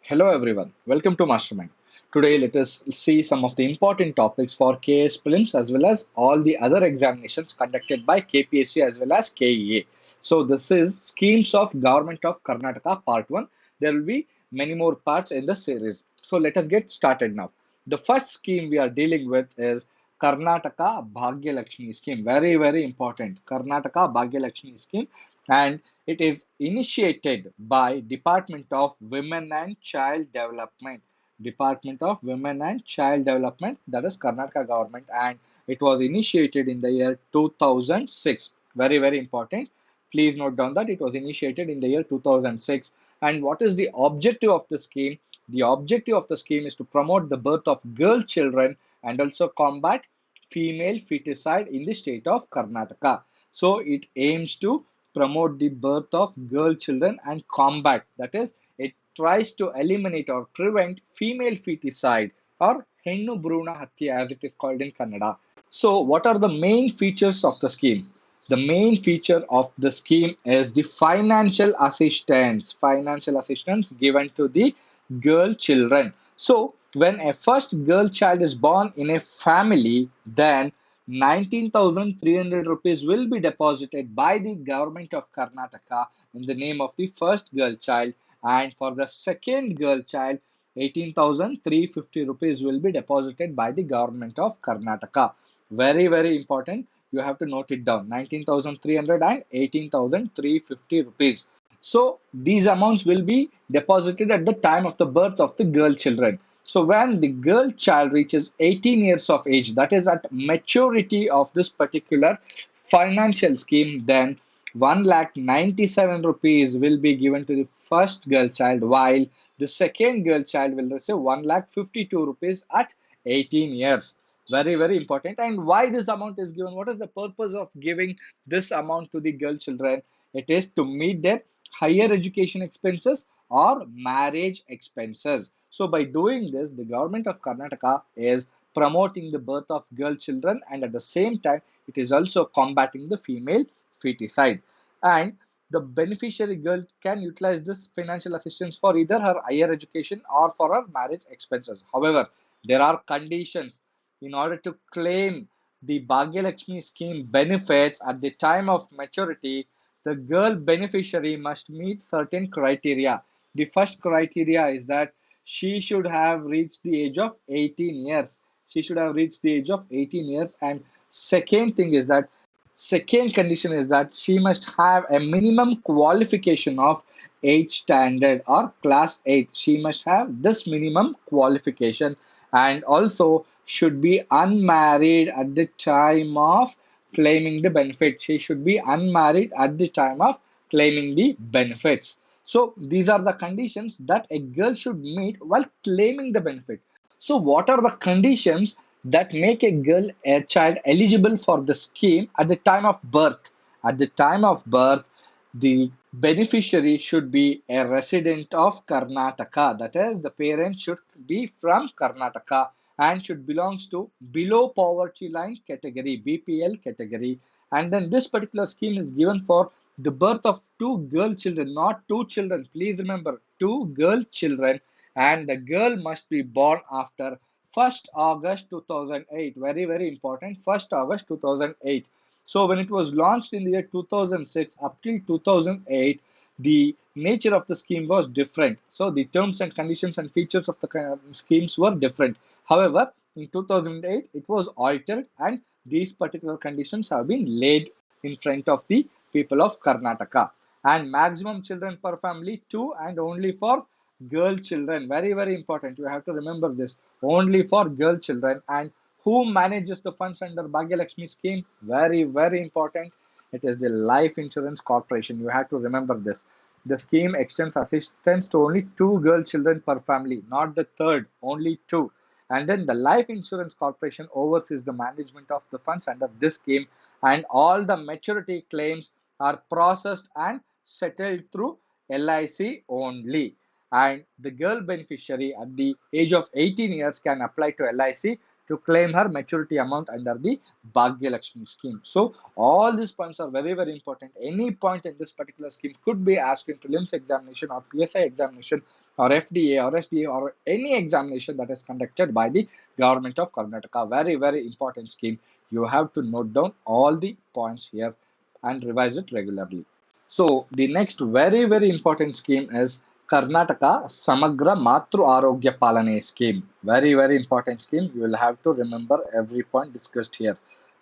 Hello everyone, welcome to Mastermind. Today let us see some of the important topics for KS prelims as well as all the other examinations conducted by KPSC as well as KEA. So this is Schemes of Government of Karnataka Part 1. There will be many more parts in the series. So let us get started now. The first scheme we are dealing with is Karnataka Bhagya Lakshmi scheme. Very important. Karnataka Bhagya Lakshmi scheme, and it is initiated by Department of Women and Child Development. Department of Women and Child Development, that is Karnataka government, and it was initiated in the year 2006. Very important. Please note down that it was initiated in the year 2006. And what is the objective of the scheme? The objective of the scheme is to promote the birth of girl children and also combat female feticide in the state of Karnataka. So it aims to promote the birth of girl children and combat, that is, it tries to eliminate or prevent female feticide or hennu bruna hatya as it is called in Kannada. So what are the main features of the scheme? The main feature of the scheme is the financial assistance given to the girl children. So when a first girl child is born in a family, then 19,300 rupees will be deposited by the government of Karnataka in the name of the first girl child, and for the second girl child 18,350 rupees will be deposited by the government of Karnataka. Very important. You have to note it down. 19,300 and 18,350 rupees. So these amounts will be deposited at the time of the birth of the girl children. So when the girl child reaches 18 years of age, that is at maturity of this particular financial scheme, then 1,97,000 rupees will be given to the first girl child, while the second girl child will receive 1,52,000 rupees at 18 years. Very important. And why this amount is given? What is the purpose of giving this amount to the girl children? It is to meet their higher education expenses or marriage expenses. So by doing this, the government of Karnataka is promoting the birth of girl children, and at the same time it is also combating the female feticide. And the beneficiary girl can utilize this financial assistance for either her higher education or for her marriage expenses. However, there are conditions in order to claim the Bhagya Lakshmi scheme benefits at the time of maturity. The girl beneficiary must meet certain criteria. The first criteria is that she should have reached the age of 18 years. She should have reached the age of 18 years. And second condition is that she must have a minimum qualification of 8th standard or class 8. She must have this minimum qualification, and also should be unmarried at the time of claiming the benefit. She should be unmarried at the time of claiming the benefits. So these are the conditions that a girl should meet while claiming the benefit. So what are the conditions that make a child eligible for the scheme at the time of birth? At the time of birth, the beneficiary should be a resident of Karnataka. That is, the parent should be from Karnataka and should belongs to below poverty line category, BPL category. And then this particular scheme is given for the birth of two girl children, not two children. Please remember, two girl children, and the girl must be born after 1st August 2008. Very important. 1st August 2008. So when it was launched in the year 2006 up till 2008, the nature of the scheme was different. So the terms and conditions and features of the schemes were different. However, in 2008, it was altered, and these particular conditions have been laid in front of the people of Karnataka. And maximum children per family, two, and only for girl children. Very important. You have to remember this. Only for girl children. And who manages the funds under Bhagya Lakshmi scheme? Very important. It is the Life Insurance Corporation. You have to remember this. The scheme extends assistance to only two girl children per family, not the third, only two. And then the Life Insurance Corporation oversees the management of the funds under this scheme, and all the maturity claims are processed and settled through LIC only. And the girl beneficiary at the age of 18 years can apply to LIC to claim her maturity amount under the Bhagya Lakshmi scheme. So all these points are very important. Any point in this particular scheme could be asked in prelims examination or PSI examination. or FDA or SDA or any examination that is conducted by the government of Karnataka. Very, very important scheme. You have to note down all the points here and revise it regularly. So the next very, very important scheme is Karnataka Samagra Matru Arogya Palane scheme. Very, very important scheme. You will have to remember every point discussed here.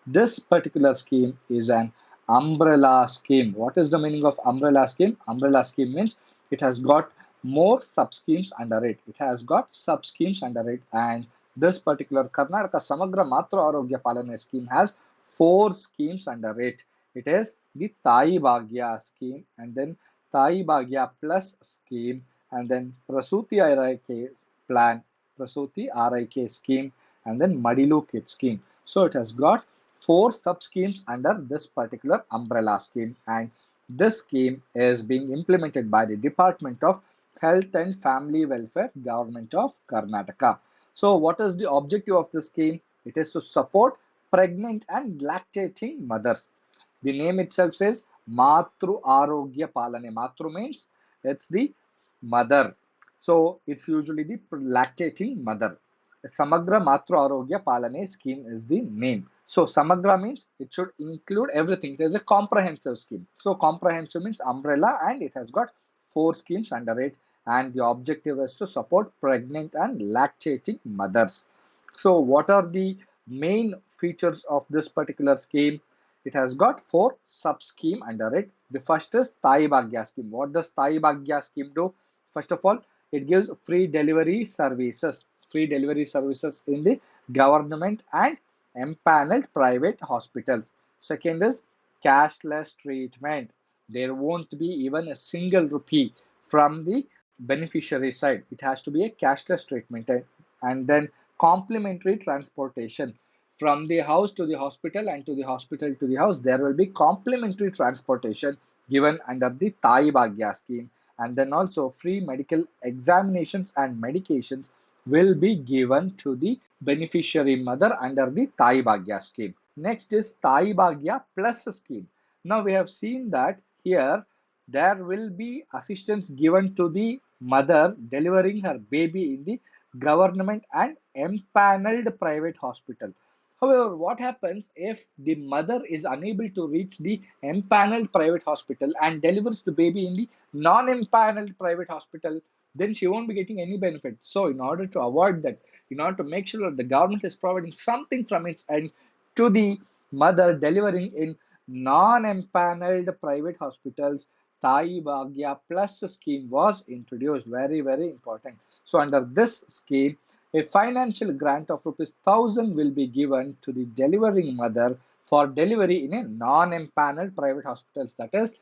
This particular scheme is an umbrella scheme. What is the meaning of umbrella scheme? Umbrella scheme means it has got more sub schemes under it. It has got sub schemes under it, and this particular Karnataka Samagra Matru Arogya Palane scheme has 4 schemes under it. It is the Thai Bhagya scheme, and then Thai Bhagya Plus scheme, and then Prasuti RIK plan, Prasuti RIK scheme, and then Madilu Kit scheme. So it has got 4 sub schemes under this particular umbrella scheme, and this scheme is being implemented by the Department of Health and Family Welfare, Government of Karnataka. So what is the objective of this scheme? It is to support pregnant and lactating mothers. The name itself says Matru Arogya Palane. Matru means it's the mother. So it's usually the lactating mother. Samagra Matru Arogya Palane scheme is the name. So Samagra means it should include everything. It is a comprehensive scheme. So comprehensive means umbrella, and it has got 4 schemes under it. And the objective is to support pregnant and lactating mothers. So what are the main features of this particular scheme? It has got 4 sub-scheme under it. The first is Thai Bhagya scheme. What does Thai Bhagya scheme do? First of all, it gives free delivery services. Free delivery services in the government and empaneled private hospitals. Second is cashless treatment. There won't be even a single rupee from the beneficiary side. It has to be a cashless treatment. And then complimentary transportation from the house to the hospital and to the hospital to the house. There will be complimentary transportation given under the Thai Bhagya scheme, and then also free medical examinations and medications will be given to the beneficiary mother under the Thai Bhagya scheme. Next is Thai Bhagya Plus scheme. Now we have seen that here there will be assistance given to the mother delivering her baby in the government and empaneled private hospital. However, what happens if the mother is unable to reach the empaneled private hospital and delivers the baby in the non-empaneled private hospital? Then she won't be getting any benefit. So, in order to avoid that, in order to make sure that the government is providing something from its end to the mother delivering in non-empaneled private hospitals, Thai Bhagya Plus scheme was introduced. Very, very important. So, under this scheme, a financial grant of rupees 1,000 will be given to the delivering mother for delivery in a non-empaneled private hospitals. That is,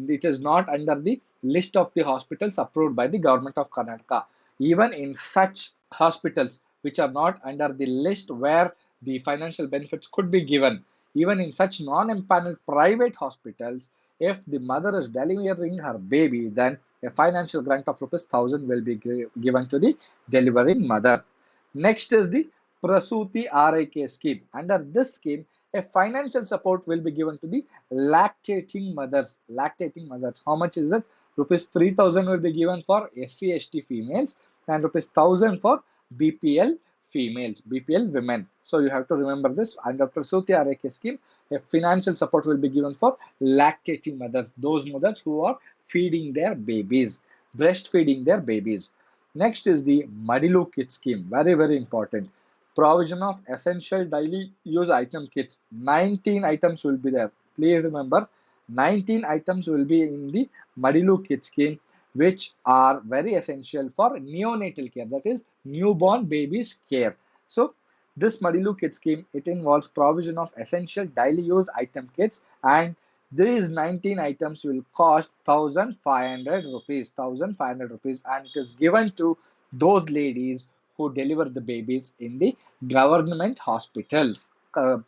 it is not under the list of the hospitals approved by the government of Karnataka. Even in such hospitals which are not under the list where the financial benefits could be given, even in such non-empaneled private hospitals, if the mother is delivering her baby, then a financial grant of rupees 1,000 will be given to the delivering mother. Next is the Prasuti RIK scheme. Under this scheme, a financial support will be given to the lactating mothers. Lactating mothers. How much is it? Rupees 3,000 will be given for SC/ST females and rupees 1,000 for BPL females, BPL women. So you have to remember this. Under Prasuti RIK scheme, a financial support will be given for lactating mothers, those mothers who are feeding their babies, breastfeeding their babies. Next is the Madilu Kit scheme. Very, very important. Provision of essential daily use item kits. 19 items will be there. Please remember, 19 items will be in the Madilu Kit scheme, which are very essential for neonatal care, that is, newborn babies care. So, this Madilu Kit scheme, it involves provision of essential daily use item kits, and these 19 items will cost 1,500 rupees, 1,500 rupees, and it is given to those ladies who deliver the babies in the government hospitals.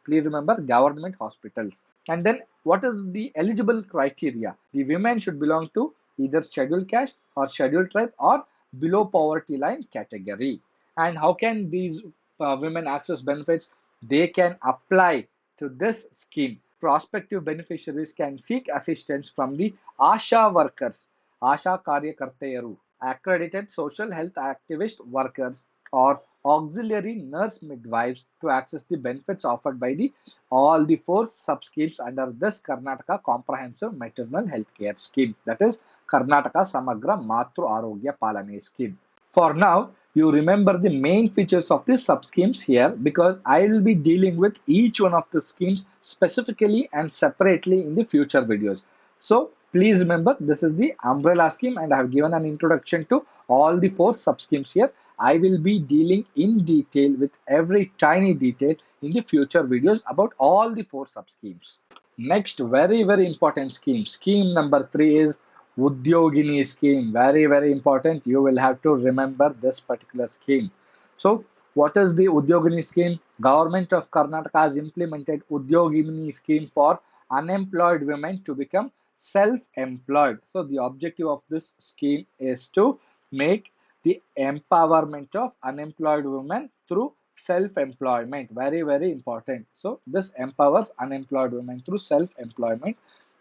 Please remember, government hospitals. And then what is the eligible criteria? The women should belong to either scheduled caste or scheduled tribe or below poverty line category. And how can these women access benefits? They can apply to this scheme. Prospective beneficiaries can seek assistance from the ASHA workers, ASHA Karyakartayaru, accredited social health activist workers, or auxiliary nurse midwives to access the benefits offered by the all the four sub-schemes under this Karnataka Comprehensive Maternal Health Care Scheme, that is Karnataka Samagra Matru Arogya Palane Scheme. For now, you remember the main features of the sub-schemes here because I will be dealing with each one of the schemes specifically and separately in the future videos. So please remember this is the umbrella scheme and I have given an introduction to all the four sub-schemes here. I will be dealing in detail with every tiny detail in the future videos about all the four sub-schemes. Next, very important scheme. Scheme number 3 is Udyogini scheme. Very important. You will have to remember this particular scheme. So, what is the Udyogini scheme? Government of Karnataka has implemented Udyogini scheme for unemployed women to become self-employed. So, the objective of this scheme is to make the empowerment of unemployed women through self-employment. Very important. So this empowers unemployed women through self-employment,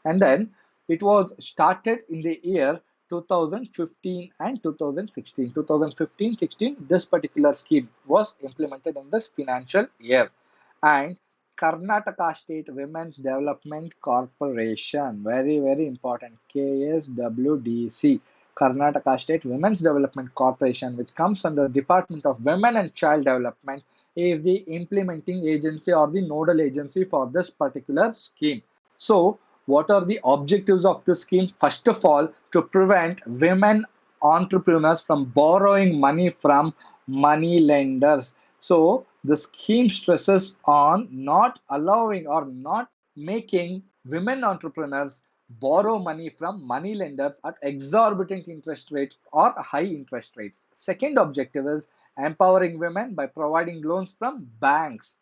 and then it was started in the year 2015 and 2016. 2015-16 this particular scheme was implemented in this financial year, and Karnataka State Women's Development Corporation, very important, KSWDC, Karnataka State Women's Development Corporation, which comes under Department of Women and Child Development, is the implementing agency or the nodal agency for this particular scheme. So, what are the objectives of this scheme? First of all, to prevent women entrepreneurs from borrowing money from money lenders. So, the scheme stresses on not allowing or not making women entrepreneurs borrow money from money lenders at exorbitant interest rates or high interest rates. Second objective is empowering women by providing loans from banks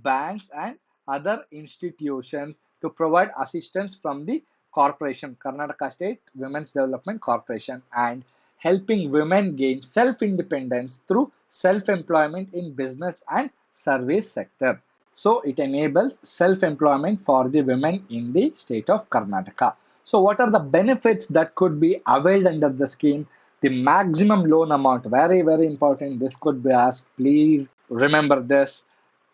and other institutions to provide assistance from the corporation, Karnataka State Women's Development Corporation, and helping women gain self-independence through self-employment in business and service sector. So it enables self-employment for the women in the state of Karnataka. So what are the benefits that could be availed under the scheme? The maximum loan amount, very important. This could be asked. Please remember this.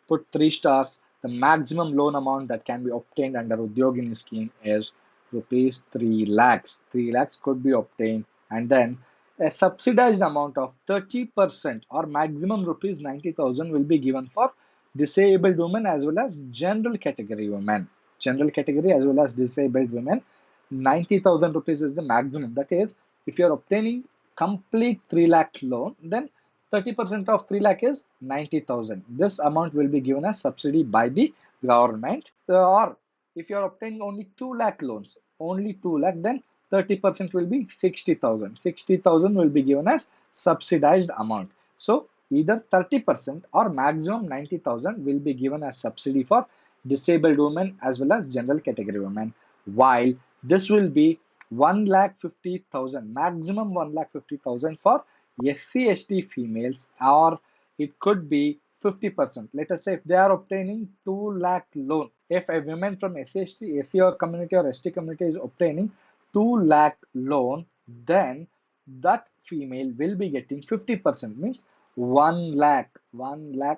Put 3 stars. The maximum loan amount that can be obtained under Udyogini scheme is rupees 3 lakhs. 3 lakhs could be obtained, and then a subsidized amount of 30% or maximum rupees 90,000 will be given for disabled women as well as general category women. General category as well as disabled women, 90,000 rupees is the maximum. That is, if you are obtaining complete 3 lakh loan, then 30% of 3 lakh is 90,000. This amount will be given as subsidy by the government. Or if you are obtaining only 2 lakh loans, only 2 lakh, then 30% will be 60,000. 60,000 will be given as subsidized amount. So either 30% or maximum 90,000 will be given as subsidy for disabled women as well as general category women, while this will be 1,50,000, maximum 1,50,000 for SC/ST females, or it could be 50%. Let us say if they are obtaining 2 lakh loan, if a woman from SC/ST, SC or community or ST community is obtaining 2 lakh loan, then that female will be getting 50%, means 1 lakh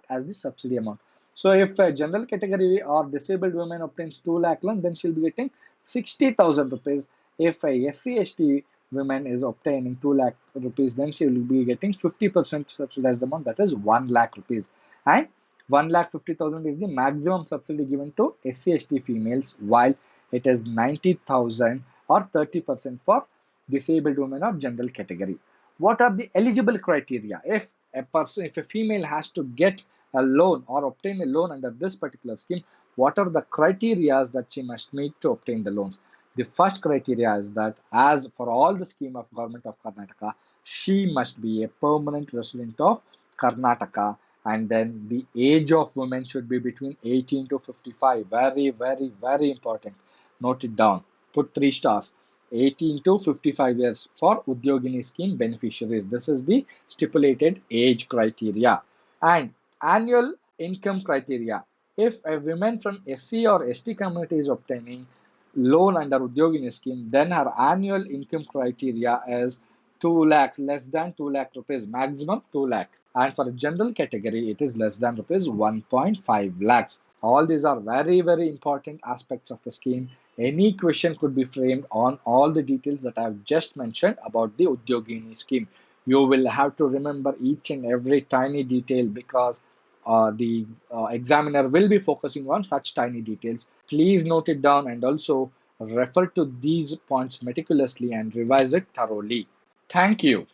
as the subsidy amount. So if a general category or disabled woman obtains 2 lakh loan, then she'll be getting 60,000 rupees. If a SC/ST woman is obtaining 2 lakh rupees, then she will be getting 50% subsidized amount, that is 1 lakh rupees. And 1,50,000 is the maximum subsidy given to SC/ST females, while it is 90,000 or 30% for disabled women or general category. What are the eligible criteria? If a female has to get a loan or obtain a loan under this particular scheme, what are the criteria that she must meet to obtain the loans? The first criteria is that, as for all the scheme of government of Karnataka, she must be a permanent resident of Karnataka, and then the age of women should be between 18 to 55. Very important. Note it down. Put 3 stars. 18 to 55 years for Udyogini scheme beneficiaries. This is the stipulated age criteria. And annual income criteria. If a woman from SC or ST community is obtaining loan under Udyogini scheme, then her annual income criteria is 2 lakhs, less than 2 lakh rupees, maximum 2 lakh. And for a general category, it is less than rupees 1.5 lakhs. All these are very, very important aspects of the scheme. Any question could be framed on all the details that I have just mentioned about the Udyogini scheme. You will have to remember each and every tiny detail because the examiner will be focusing on such tiny details. Please note it down and also refer to these points meticulously and revise it thoroughly. Thank you.